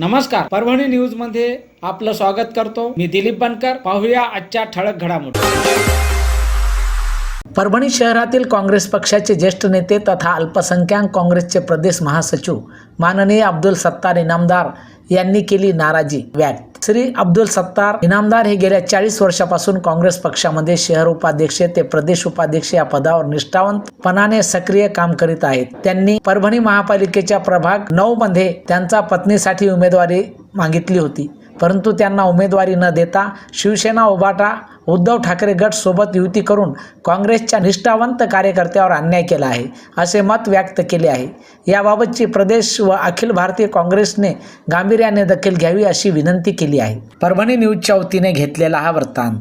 नमस्कार, परभणी न्यूज मध्ये आपलं स्वागत करतो. मी दिलीप बनकर. पाहूया आजच्या ठळक घडामोडी. परभणी शहरातील काँग्रेस पक्षाचे ज्येष्ठ नेते तथा अल्पसंख्याक काँग्रेसचे प्रदेश महासचिव माननीय अब्दुल सत्तार इनामदार यांनी केली नाराजी व्यक्त. श्री अब्दुल सत्तार इनामदार हे गेल्या 40 वर्षापासून काँग्रेस पक्षामध्ये शहर उपाध्यक्ष ते प्रदेश उपाध्यक्ष या पदावर निष्ठावंतपणाने सक्रिय काम करीत आहेत. त्यांनी परभणी महापालिकेच्या प्रभाग 9 मध्ये त्यांच्या पत्नीसाठी उमेदवारी मागितली होती, परंतु त्यांना उमेदवारी न देता शिवसेना उभाटा उद्धव ठाकरे गट सोबत युती करून काँग्रेसच्या निष्ठावंत कार्यकर्त्यावर अन्याय केला आहे, असे मत व्यक्त केले आहे. याबाबतची प्रदेश व अखिल भारतीय काँग्रेसने गांभीर्याने दखल घ्यावी अशी विनंती केली आहे. परभणी न्यूजच्या वतीने घेतलेला हा वृत्तांत.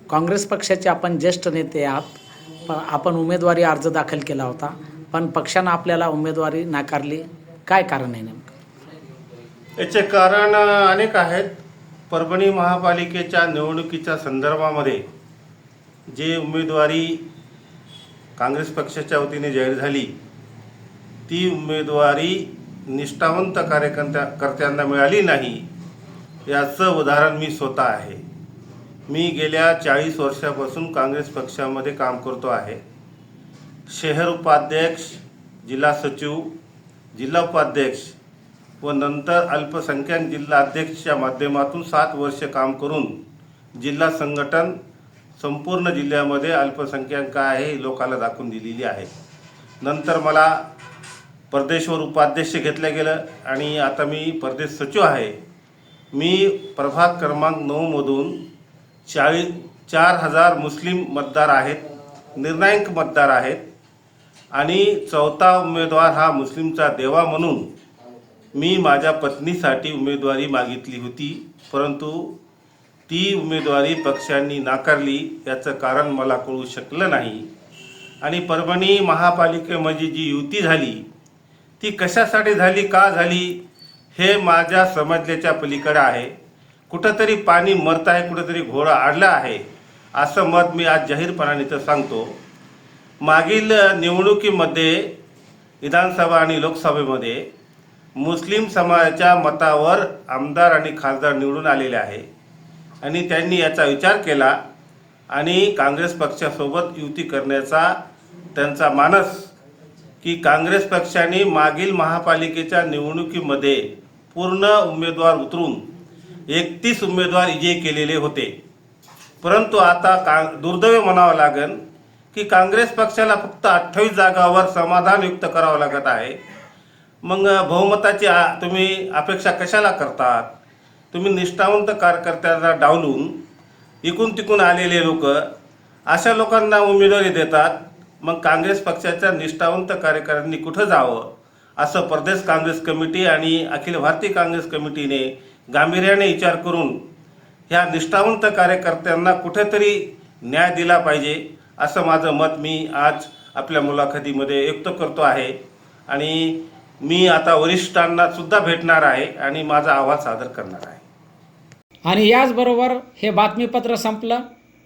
काँग्रेस पक्षाचे आपण ज्येष्ठ नेते आहात. आपण उमेदवारी अर्ज दाखल केला होता, पण पक्षाने आपल्याला उमेदवारी नाकारली. काय कारण आहे नेमकं? याचे कारण अनेक आहेत. परभणी महापालिकेच्या निवडणुकीच्या संदर्भामध्ये जे उमेदवारी काँग्रेस पक्षाच्या वतीने जाहीर झाली, ती उमेदवारी निष्ठावंत कार्यकर्त्यांना मिळाली नाही, याचं उदाहरण मी स्वतः आहे. मी गेल्या 40 वर्षापासून काँग्रेस पक्षामध्ये काम करतो आहे. शहर उपाध्यक्ष, जिल्हा सचिव, जिल्हा उपाध्यक्ष व नंतर अल्पसंख्याक जिल्हा अध्यक्षच्या माध्यमातून 7 वर्ष काम करून जिल्हा संघटन संपूर्ण जिल्ह्यामध्ये अल्पसंख्याक काय आहे हे लोकांना दाखवून दिलेली आहे. नंतर मला प्रदेशवर उपाध्यक्ष घेतलं गेलं आणि आता मी प्रदेश सचिव आहे. मी प्रभाग क्रमांक 9 मधून 4,000 मुस्लिम मतदार आहेत, निर्णायक मतदार आहेत आणि 4था उमेदवार हा मुस्लिमचा देवा म्हणून मी माझ्या पत्नीसाठी उमेदवारी मागितली होती, परंतु ती उमेदवारी पक्षांनी नाकारली. याचं कारण मला कळू शकलं नाही. आणि परभणी महापालिकेमध्ये जी युती झाली ती कशासाठी झाली, का झाली हे माझ्या समजल्याच्या पलीकडे आहे. कुठंतरी पाणी मरत आहे, कुठंतरी घोडा आडला आहे, असं मत मी आज जाहीरपणाने तर सांगतो. मागील निवडणुकीमध्ये विधानसभा आणि लोकसभेमध्ये मुस्लिम समाजाच्या मतावर आमदार आणि खासदार निवडून आलेले आहे आणि त्यांनी याचा विचार केला आणि काँग्रेस पक्षासोबत युती करण्याचा त्यांचा मानस, की काँग्रेस पक्षाने मागील महापालिकेच्या निवडणुकीमध्ये पूर्ण उमेदवार उतरून 31 उमेदवार विजयी केलेले होते. परंतु आता दुर्दैव म्हणावं लागेल की काँग्रेस पक्षाला फक्त 28 जागावर समाधान व्यक्त करावं लागत आहे. मग बहुमताची तुम्ही अपेक्षा कशाला करतात? तुम्ही निष्ठावंत कार्यकर्त्यांना डावलून इकून तिकून आलेले लोक अशा लोकांना उमेदवारी देतात. मग काँग्रेस पक्षाच्या निष्ठावंत कार्यकर्त्यांनी कुठं जावं, असं प्रदेश काँग्रेस कमिटी आणि अखिल भारतीय काँग्रेस कमिटीने गांभीर्याने विचार करून ह्या निष्ठावंत कार्यकर्त्यांना कुठेतरी न्याय दिला पाहिजे, असं माझं मत मी आज आपल्या मुलाखतीमध्ये व्यक्त करतो आहे. आणि मी आता वरिष्ठांना सुद्धा भेटणार आहे आणि माझा अहवाल सादर करणार आहे. आणि याचबरोबर हे बातमीपत्र संपलं.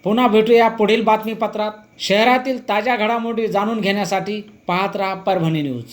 पुन्हा भेटूया पुढील बातमीपत्रात. शहरातील ताज्या घडामोडी जाणून घेण्यासाठी पाहत राहा परभणी न्यूज.